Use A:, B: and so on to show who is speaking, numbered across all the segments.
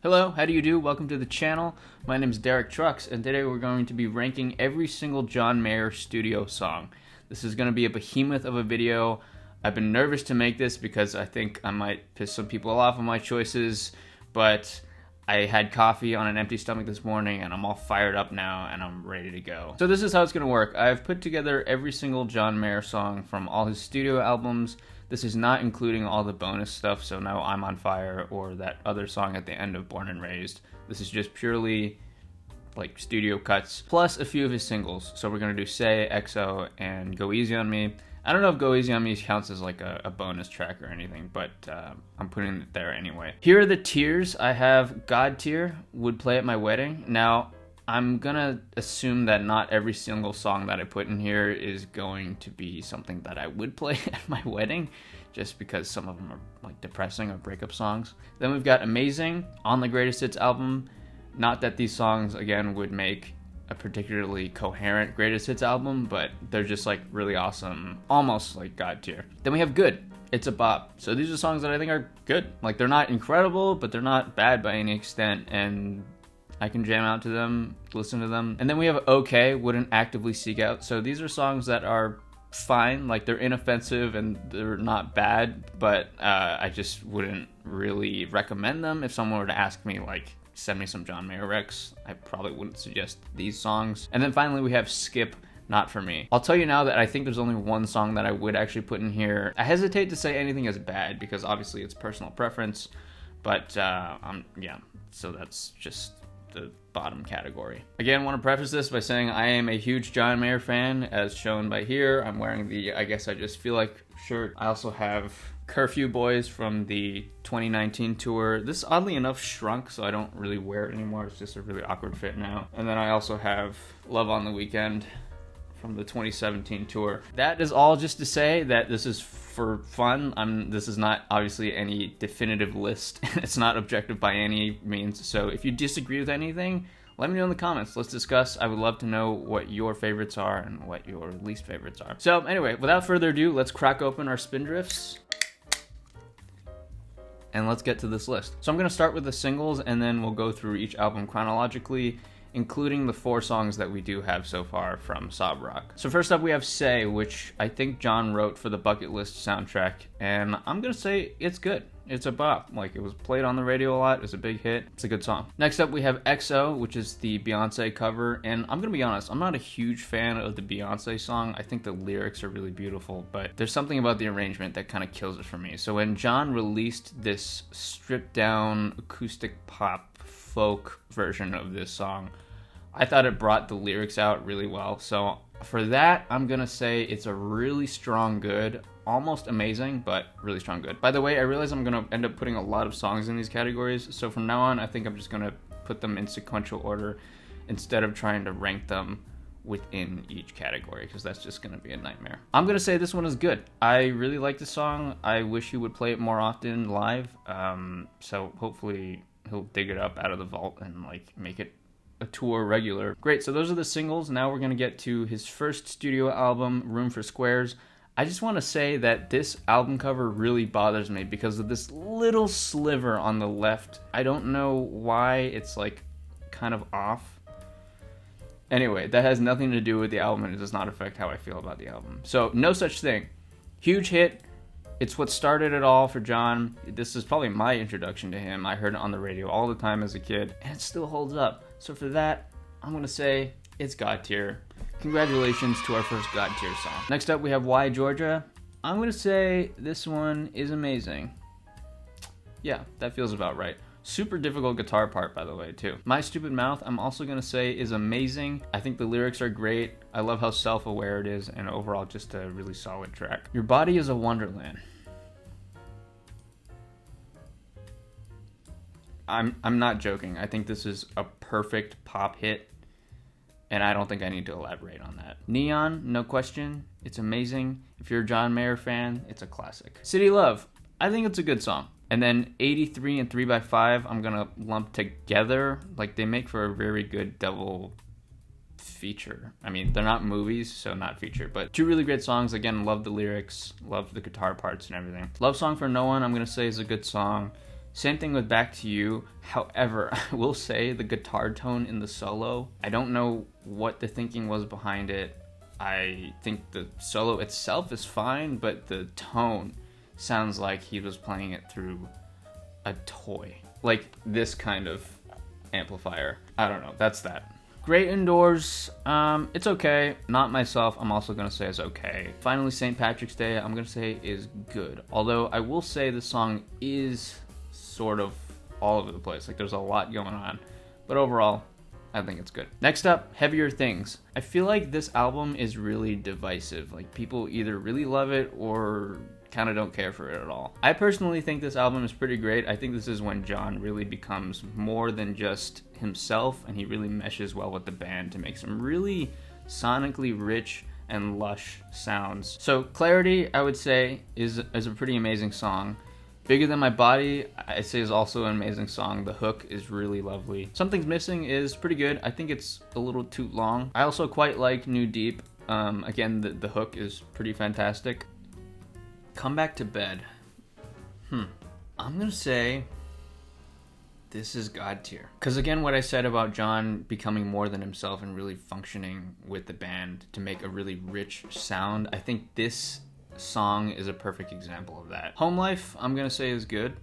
A: Hello, how do you do? Welcome to the channel. My name is Derek Trucks, and today we're going to be ranking every single John Mayer studio song. This is going to be a behemoth of a video. I've been nervous to make this because I think I might piss some people off on my choices, but I had coffee on an empty stomach this morning, and I'm all fired up now, and I'm ready to go. So this is how it's going to work. I've put together every single John Mayer song from all his studio albums. This is not including all the bonus stuff, so no I'm on Fire or that other song at the end of Born and Raised. This is just purely like studio cuts, plus a few of his singles. So we're gonna do Say, XO, and Go Easy on Me. I don't know if Go Easy on Me counts as like a bonus track or anything, but I'm putting it there anyway. Here are the tiers. I have God tier, Would Play at My Wedding. Now, I'm gonna assume that not every single song that I put in here is going to be something that I would play at my wedding, just because some of them are like depressing or breakup songs. Then we've got Amazing on the Greatest Hits album. Not that these songs, again, would make a particularly coherent Greatest Hits album, but they're just like really awesome, almost like God tier. Then we have Good. It's a bop. So these are songs that I think are good. Like, they're not incredible, but they're not bad by any extent, and I can jam out to them, listen to them. And then we have Okay, Wouldn't Actively Seek Out. So these are songs that are fine, like they're inoffensive and they're not bad, but I just wouldn't really recommend them. If someone were to ask me, like, send me some John Mayer recs, I probably wouldn't suggest these songs. And then finally we have Skip, Not For Me. I'll tell you now that I think there's only one song that I would actually put in here. I hesitate to say anything is bad because obviously it's personal preference, but yeah, so that's just the bottom category. Again, I want to preface this by saying I am a huge John Mayer fan, as shown by here. I'm wearing the I Guess I Just Feel Like shirt. I also have Curfew Boys from the 2019 tour. This oddly enough shrunk, so I don't really wear it anymore. It's just a really awkward fit now. And then I also have Love on the Weekend from the 2017 tour. That is all just to say that this is for fun. This is not obviously any definitive list. It's not objective by any means. So if you disagree with anything, let me know in the comments. Let's discuss. I would love to know what your favorites are and what your least favorites are. So anyway, without further ado, let's crack open our Spindrifts and let's get to this list. So I'm gonna start with the singles, and then we'll go through each album chronologically, including the 4 songs that we do have so far from Sob Rock. So first up we have Say, which I think John wrote for the Bucket List soundtrack, and I'm gonna say it's good. It's a bop. Like, it was played on the radio a lot, it was a big hit, it's a good song. Next up we have XO, which is the Beyonce cover, and I'm gonna be honest, I'm not a huge fan of the Beyonce song. I think the lyrics are really beautiful, but there's something about the arrangement that kind of kills it for me. So when John released this stripped down acoustic pop folk version of this song, I thought it brought the lyrics out really well. So for that, I'm gonna say it's a really strong good, almost amazing, but really strong good. By the way, I realize I'm gonna end up putting a lot of songs in these categories, so from now on I think I'm just gonna put them in sequential order instead of trying to rank them within each category, because that's just gonna be a nightmare. I'm gonna say this one is good. I really like the song. I wish he would play it more often live, so hopefully he'll dig it up out of the vault and like make it a tour regular. Great, so those are the singles. Now we're gonna get to his first studio album, Room for Squares. I just want to say that this album cover really bothers me because of this little sliver on the left. I don't know why it's like kind of off. Anyway, that has nothing to do with the album, and it does not affect how I feel about the album. So, No Such Thing. Huge hit. It's what started it all for John. This is probably my introduction to him. I heard it on the radio all the time as a kid, and it still holds up. So for that, I'm gonna say it's God tier. Congratulations to our first God tier song. Next up we have Why Georgia. I'm gonna say this one is amazing. Yeah, that feels about right. Super difficult guitar part, by the way, too. My Stupid Mouth, I'm also gonna say is amazing. I think the lyrics are great. I love how self-aware it is, and overall just a really solid track. Your Body Is a Wonderland. I'm not joking. I think this is a perfect pop hit, and I don't think I need to elaborate on that. Neon, no question. It's amazing. If you're a John Mayer fan, it's a classic. City Love, I think it's a good song. And then 83 and 3x5, I'm gonna lump together. Like, they make for a very good double feature. I mean, they're not movies, so not feature, but 2 really great songs. Again, love the lyrics, love the guitar parts and everything. Love Song for No One, I'm gonna say is a good song. Same thing with Back to You. However, I will say the guitar tone in the solo, I don't know what the thinking was behind it. I think the solo itself is fine, but the tone sounds like he was playing it through a toy. Like this kind of amplifier. I don't know, that's that. Great Indoors, it's okay. Not myself, I'm also gonna say it's okay. Finally, St. Patrick's Day, I'm gonna say is good. Although I will say the song is sort of all over the place. Like there's a lot going on. But overall, I think it's good. Next up, Heavier Things. I feel like this album is really divisive. Like people either really love it or kind of don't care for it at all. I personally think this album is pretty great. I think this is when John really becomes more than just himself, and he really meshes well with the band to make some really sonically rich and lush sounds. So Clarity, I would say, is a pretty amazing song. Bigger Than My Body, I say, is also an amazing song. The hook is really lovely. Something's Missing is pretty good. I think it's a little too long. I also quite like New Deep. Again, the hook is pretty fantastic. Come Back to Bed. I'm gonna say this is God tier. Because again, what I said about John becoming more than himself and really functioning with the band to make a really rich sound, I think this song is a perfect example of that. Home Life, I'm gonna say is good.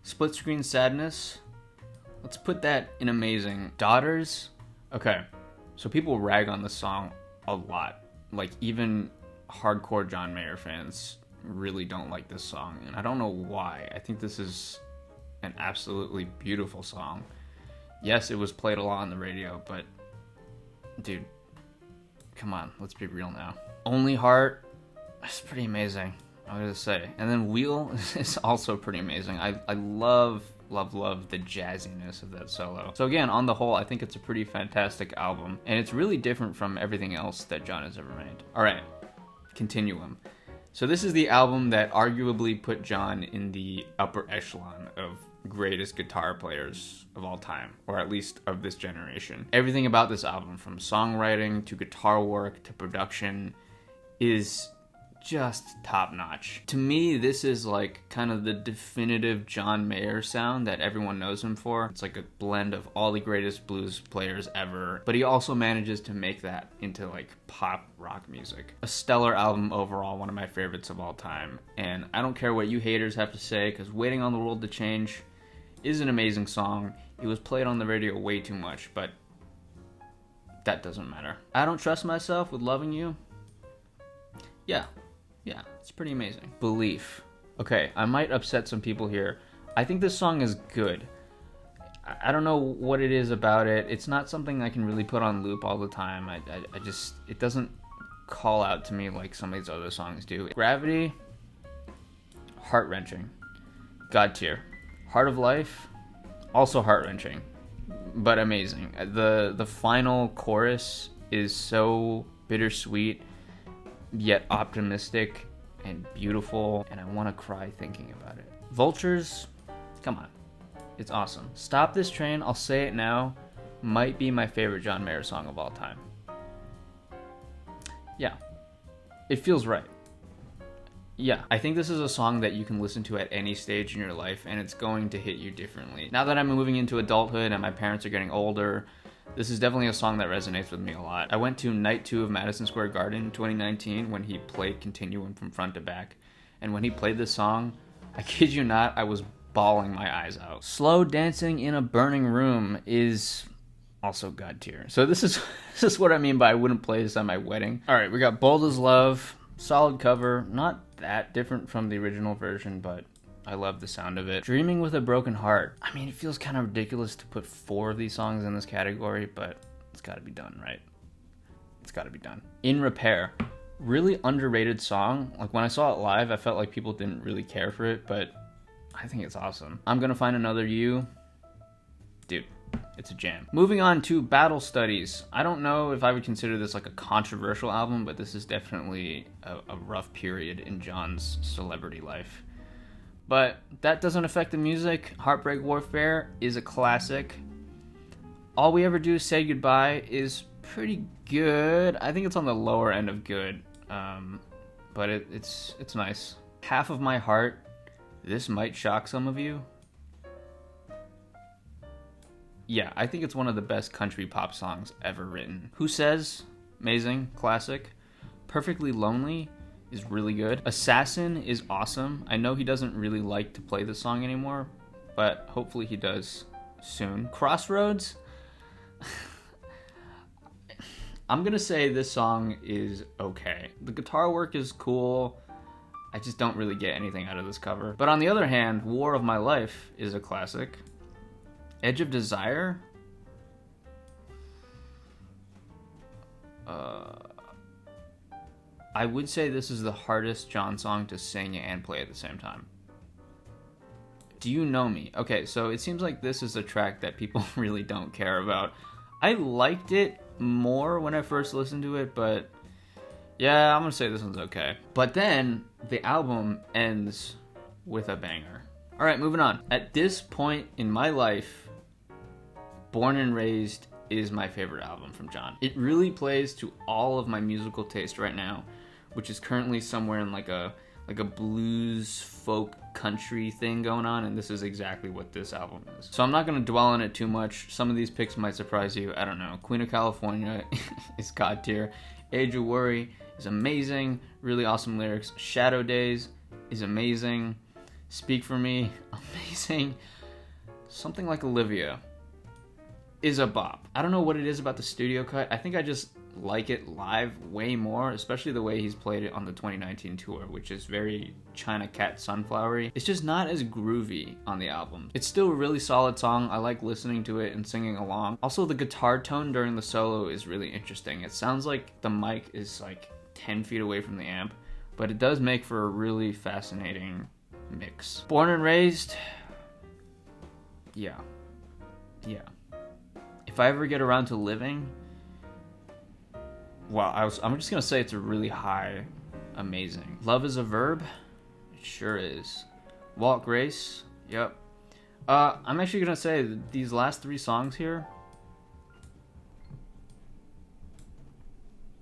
A: Split Screen Sadness, let's put that in amazing. Daughters, okay, so people rag on this song a lot. Like even hardcore John Mayer fans really don't like this song, and I don't know why. I think this is an absolutely beautiful song. Yes, it was played a lot on the radio, but dude, come on, let's be real now. Only Heart, that's pretty amazing, I was gonna say. And then Wheel is also pretty amazing. I love the jazziness of that solo. So again, on the whole, I think it's a pretty fantastic album, and it's really different from everything else that John has ever made. All right, Continuum. So this is the album that arguably put John in the upper echelon of greatest guitar players of all time, or at least of this generation. Everything about this album, from songwriting to guitar work to production, is just top notch. To me, this is like kind of the definitive John Mayer sound that everyone knows him for. It's like a blend of all the greatest blues players ever, but he also manages to make that into like pop rock music. A stellar album overall, one of my favorites of all time. And I don't care what you haters have to say, because Waiting on the World to Change is an amazing song. It was played on the radio way too much, but that doesn't matter. I Don't Trust Myself with Loving You. Yeah, it's pretty amazing. Belief. Okay, I might upset some people here. I think this song is good. I don't know what it is about it. It's not something I can really put on loop all the time. I just, it doesn't call out to me like some of these other songs do. Gravity, heart-wrenching. God tier. Heart of Life, also heart-wrenching, but amazing. The final chorus is so bittersweet, yet optimistic and beautiful, and I want to cry thinking about it. Vultures, come on, it's awesome. Stop This Train, I'll say it now, might be my favorite John Mayer song of all time. Yeah, it feels right. Yeah, I think this is a song that you can listen to at any stage in your life, and it's going to hit you differently. Now that I'm moving into adulthood and my parents are getting older, this is definitely a song that resonates with me a lot. I went to night 2 of Madison Square Garden in 2019 when he played Continuum from front to back. And when he played this song, I kid you not, I was bawling my eyes out. Slow Dancing in a Burning Room is also God tier. So this is what I mean by I wouldn't play this at my wedding. All right, we got Bold as Love, solid cover, not that different from the original version, but I love the sound of it. Dreaming with a Broken Heart. I mean, it feels kind of ridiculous to put 4 of these songs in this category, but it's gotta be done, right? It's gotta be done. In Repair. Really underrated song. Like when I saw it live, I felt like people didn't really care for it, but I think it's awesome. I'm Gonna Find Another You. Dude, it's a jam. Moving on to Battle Studies. I don't know if I would consider this like a controversial album, but this is definitely a rough period in John's celebrity life. But that doesn't affect the music. Heartbreak Warfare is a classic. All We Ever Do Is Say Goodbye is pretty good. I think it's on the lower end of good, but it's nice. Half of My Heart This might shock some of you. Yeah, I think it's one of the best country pop songs ever written. Who Says? Amazing, classic. Perfectly Lonely is really good. Assassin is awesome. I know he doesn't really like to play the song anymore, but hopefully he does soon. Crossroads? I'm gonna say this song is okay. The guitar work is cool. I just don't really get anything out of this cover. But on the other hand, War of My Life is a classic. Edge of Desire? I would say this is the hardest John song to sing and play at the same time. Do You Know Me? Okay, so it seems like this is a track that people really don't care about. I liked it more when I first listened to it, but yeah, I'm gonna say this one's okay. But then the album ends with a banger. All right, moving on. At this point in my life, Born and Raised is my favorite album from John. It really plays to all of my musical taste right now, which is currently somewhere in like a blues folk country thing going on, and this is exactly what this album is. So I'm not going to dwell on it too much. Some of these picks might surprise you. I don't know. Queen of California is god tier. Age of Worry is amazing. Really awesome lyrics. Shadow Days is amazing. Speak For Me, amazing. Something Like Olivia is a bop. I don't know what it is about the studio cut. I think I just like it live way more, especially the way he's played it on the 2019 tour, which is very China Cat Sunflowery. It's just not as groovy on the album. It's still a really solid song. I like listening to it and singing along. Also, the guitar tone during the solo is really interesting. It sounds like the mic is like 10 feet away from the amp, but it does make for a really fascinating mix. Born and Raised, yeah. If I ever get around to living, wow, I'm just gonna say it's a really high, amazing. Love Is a Verb, it sure is. Walt Grace, yep. I'm actually gonna say that these last three songs here,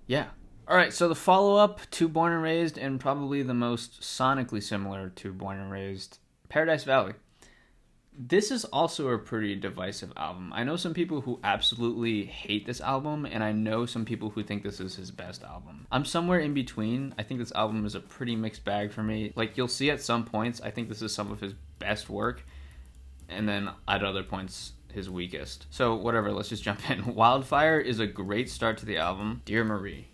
A: yeah. All right, so the follow-up to Born and Raised, and probably the most sonically similar to Born and Raised, Paradise Valley. This is also a pretty divisive album. I know some people who absolutely hate this album, and I know some people who think this is his best album. I'm somewhere in between. I think this album is a pretty mixed bag for me. Like, you'll see at some points, I think this is some of his best work, and then at other points, his weakest. So whatever, let's just jump in. Wildfire is a great start to the album. Dear Marie.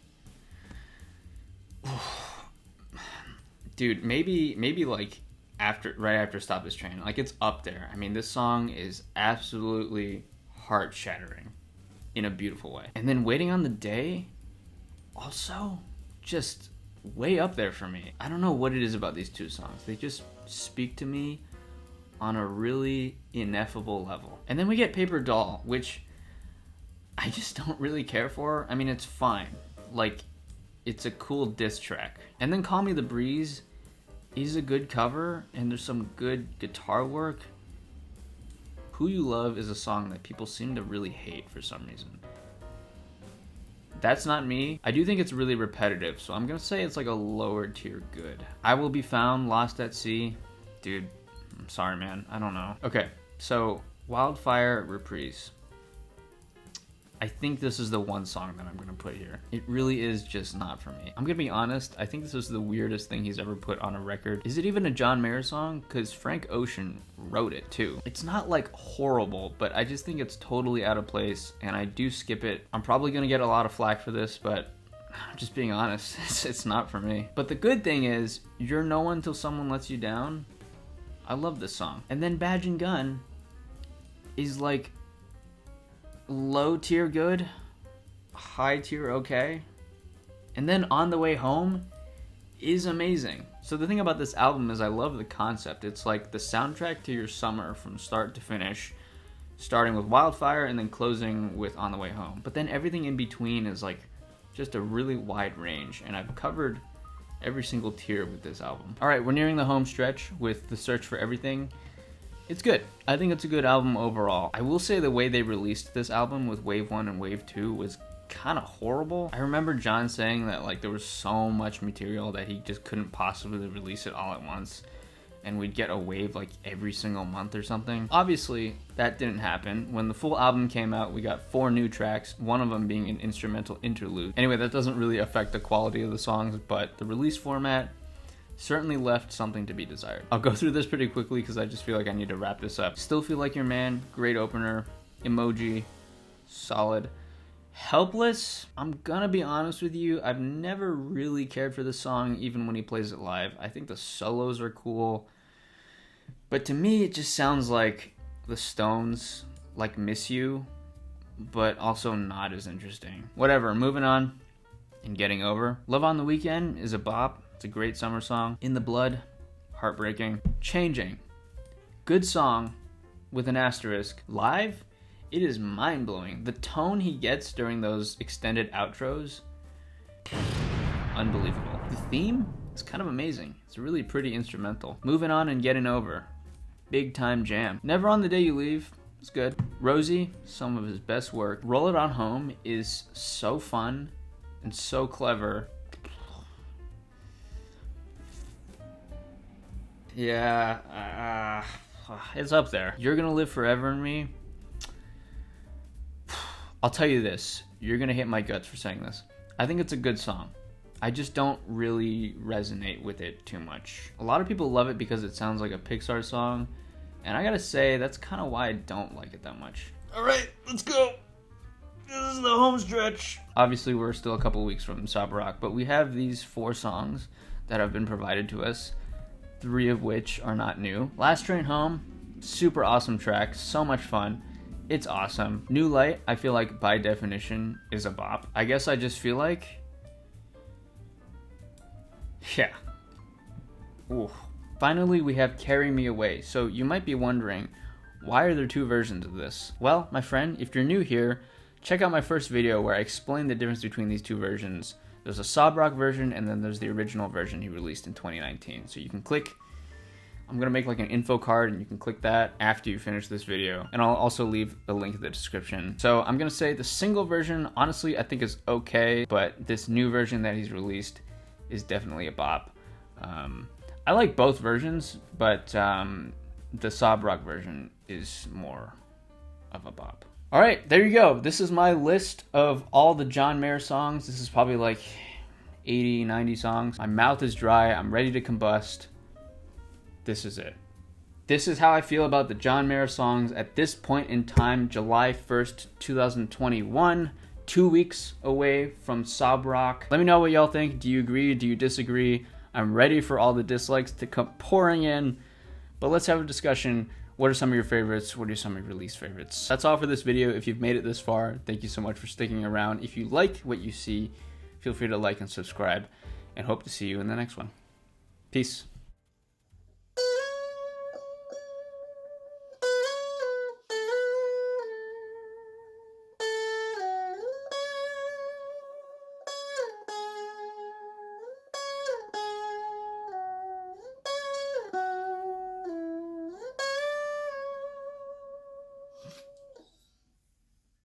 A: Dude, maybe like right after Stop This Train. Like, it's up there. I mean, this song is absolutely heart-shattering in a beautiful way. And then Waiting on the Day, also just way up there for me. I don't know what it is about these two songs. They just speak to me on a really ineffable level. And then we get Paper Doll, which I just don't really care for. I mean, it's fine. Like, it's a cool diss track. And then Call Me the Breeze is a good cover, and there's some good guitar work. Who You Love is a song that people seem to really hate for some reason. That's not me. I do think it's really repetitive, so I'm gonna say it's like a lower tier good. I Will Be Found, Lost at Sea. Dude, I'm sorry, man. I don't know. Okay, so Wildfire, Reprise. I think this is the one song that I'm going to put here. It really is just not for me. I'm going to be honest, I think this is the weirdest thing he's ever put on a record. Is it even a John Mayer song? Because Frank Ocean wrote it too. It's not like horrible, but I just think it's totally out of place, and I do skip it. I'm probably going to get a lot of flack for this, but I'm just being honest, it's not for me. But the good thing is, You're No One Till Someone Lets You Down. I love this song. And then Badge and Gun is like low tier good, high tier okay, and then On the Way Home is amazing. So the thing about this album is I love the concept. It's like the soundtrack to your summer from start to finish, starting with Wildfire and then closing with On the Way Home. But then everything in between is like just a really wide range, and I've covered every single tier with this album. All right, we're nearing the home stretch with The Search for Everything. It's good. I think it's a good album overall. I will say the way they released this album with Wave 1 and Wave 2 was kind of horrible. I remember John saying that like there was so much material that he just couldn't possibly release it all at once. and we'd get a wave like every single month or something. Obviously, that didn't happen. When the full album came out, we got 4 new tracks, one of them being an instrumental interlude. Anyway, that doesn't really affect the quality of the songs, but the release format certainly left something to be desired. I'll go through this pretty quickly because I just feel like I need to wrap this up. Still Feel Like Your Man, great opener. Emoji, solid. Helpless, I'm gonna be honest with you, I've never really cared for this song even when he plays it live. I think the solos are cool, but to me it just sounds like the Stones, like Miss You, but also not as interesting. Whatever, moving on and Getting Over. Love on the Weekend is a bop. It's a great summer song. In the Blood, heartbreaking. Changing, good song with an asterisk. Live, it is mind-blowing. The tone he gets during those extended outros, unbelievable. The theme is kind of amazing. It's a really pretty instrumental. Moving On and Getting Over, big time jam. Never on the Day You Leave, it's good. Rosie, some of his best work. Roll It On Home is so fun and so clever. Yeah, it's up there. You're Gonna Live Forever in Me. I'll tell you this, you're gonna hit my guts for saying this. I think it's a good song. I just don't really resonate with it too much. A lot of people love it because it sounds like a Pixar song, and I gotta say, that's kind of why I don't like it that much. Alright, let's go! This is the home stretch. Obviously, we're still a couple weeks from Sob Rock, but we have these 4 songs that have been provided to us, 3 of which are not new. Last Train Home, super awesome track, so much fun. It's awesome. New Light, I feel like by definition is a bop. I guess I just feel like, yeah. Ooh. Finally, we have Carry Me Away. So you might be wondering, why are there 2 versions of this? Well, my friend, if you're new here, check out my first video where I explain the difference between these 2 versions. There's a Sob Rock version, and then there's the original version he released in 2019. So you can click, I'm gonna make like an info card, and you can click that after you finish this video. And I'll also leave the link in the description. So I'm gonna say the single version, honestly, I think is okay, but this new version that he's released is definitely a bop. I like both versions, but the Sob Rock version is more of a bop. All right, there you go. This is my list of all the John Mayer songs. This is probably like 80, 90 songs. My mouth is dry. I'm ready to combust. This is it. This is how I feel about the John Mayer songs at this point in time, July 1st, 2021. 2 weeks away from Sob Rock. Let me know what y'all think. Do you agree? Do you disagree? I'm ready for all the dislikes to come pouring in, but let's have a discussion. What are some of your favorites? What are some of your least favorites? That's all for this video. If you've made it this far, thank you so much for sticking around. If you like what you see, feel free to like and subscribe, and hope to see you in the next one. Peace.